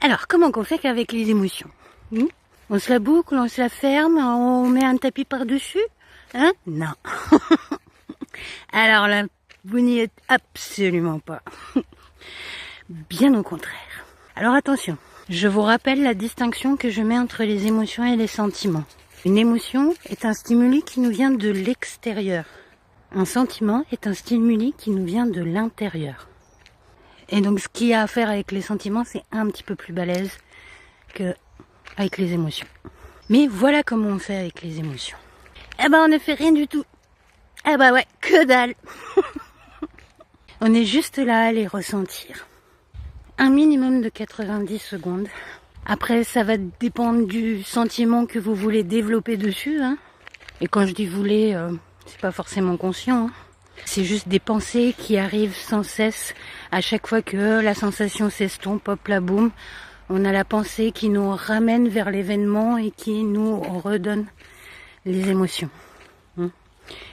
Alors, comment qu'on fait qu'avec les émotions? On se la boucle, on se la ferme, on met un tapis par-dessus? Hein? Non. Alors là, vous n'y êtes absolument pas. Bien au contraire. Alors attention, je vous rappelle la distinction que je mets entre les émotions et les sentiments. Une émotion est un stimuli qui nous vient de l'extérieur. Un sentiment est un stimuli qui nous vient de l'intérieur. Et donc ce qu'il y a à faire avec les sentiments, c'est un petit peu plus balèze que avec les émotions. Mais voilà comment on fait avec les émotions. Eh ben on ne fait rien du tout. Eh ben ouais, que dalle. On est juste là à les ressentir. Un minimum de 90 secondes. Après, ça va dépendre du sentiment que vous voulez développer dessus. Hein. Et quand je dis voulez, c'est pas forcément conscient. Hein. C'est juste des pensées qui arrivent sans cesse. À chaque fois que la sensation s'estompe, hop là, boum. On a la pensée qui nous ramène vers l'événement et qui nous redonne les émotions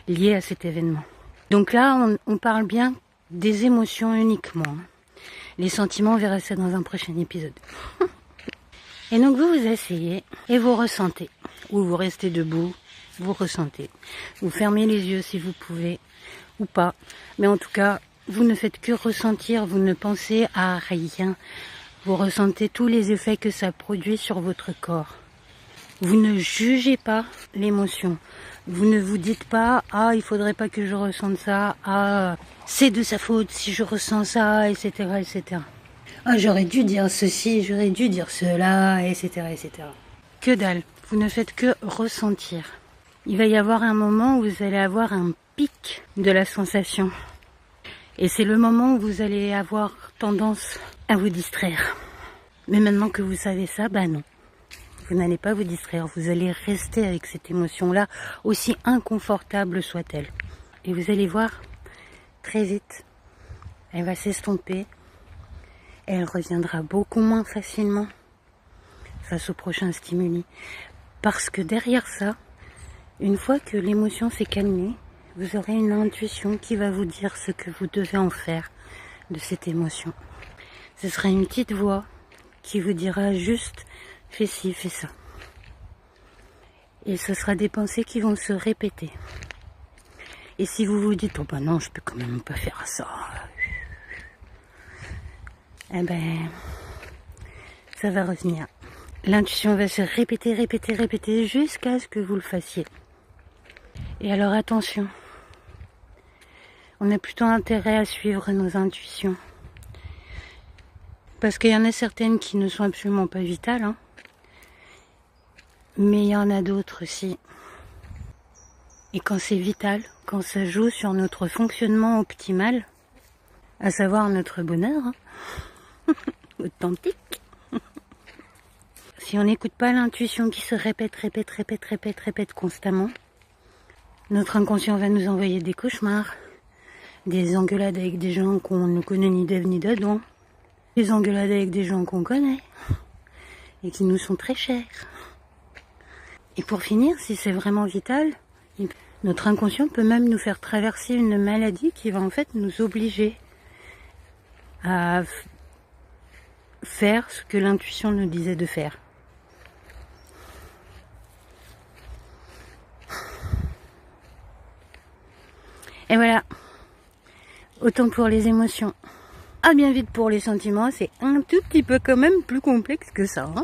liées à cet événement. Donc là, on parle bien des émotions uniquement. Les sentiments, on verra ça dans un prochain épisode. Et donc vous vous asseyez et vous ressentez. Ou vous restez debout, vous ressentez. Vous fermez les yeux si vous pouvez, ou pas. Mais en tout cas, vous ne faites que ressentir, vous ne pensez à rien. Vous ressentez tous les effets que ça produit sur votre corps. Vous ne jugez pas l'émotion. Vous ne vous dites pas « Ah, il faudrait pas que je ressente ça. Ah, c'est de sa faute si je ressens ça, etc. etc. » Ah, j'aurais dû dire ceci, j'aurais dû dire cela, etc. etc. Que dalle. Vous ne faites que ressentir. Il va y avoir un moment où vous allez avoir un pic de la sensation. Et c'est le moment où vous allez avoir tendance à vous distraire. Mais maintenant que vous savez ça, bah non. Vous n'allez pas vous distraire. Vous allez rester avec cette émotion-là, aussi inconfortable soit-elle. Et vous allez voir, très vite, elle va s'estomper. Et elle reviendra beaucoup moins facilement face au prochain stimuli. Parce que derrière ça, une fois que l'émotion s'est calmée, vous aurez une intuition qui va vous dire ce que vous devez en faire de cette émotion. Ce sera une petite voix qui vous dira juste « fais ci, fais ça ». Et ce sera des pensées qui vont se répéter. Et si vous vous dites « oh ben non, je peux quand même pas faire ça », eh ben, ça va revenir. L'intuition va se répéter, répéter, répéter jusqu'à ce que vous le fassiez. Et alors attention, on a plutôt intérêt à suivre nos intuitions. Parce qu'il y en a certaines qui ne sont absolument pas vitales, hein. Mais il y en a d'autres aussi. Et quand c'est vital, quand ça joue sur notre fonctionnement optimal, à savoir notre bonheur, hein, authentique. Si on n'écoute pas l'intuition qui se répète constamment, notre inconscient va nous envoyer des cauchemars, des engueulades avec des gens qu'on ne connaît ni d'Ève ni d'Adam, des engueulades avec des gens qu'on connaît et qui nous sont très chers. Et pour finir, si c'est vraiment vital, notre inconscient peut même nous faire traverser une maladie qui va en fait nous obliger à faire ce que l'intuition nous disait de faire. Et voilà, autant pour les émotions. Ah bien vite pour les sentiments, c'est un tout petit peu quand même plus complexe que ça. Hein.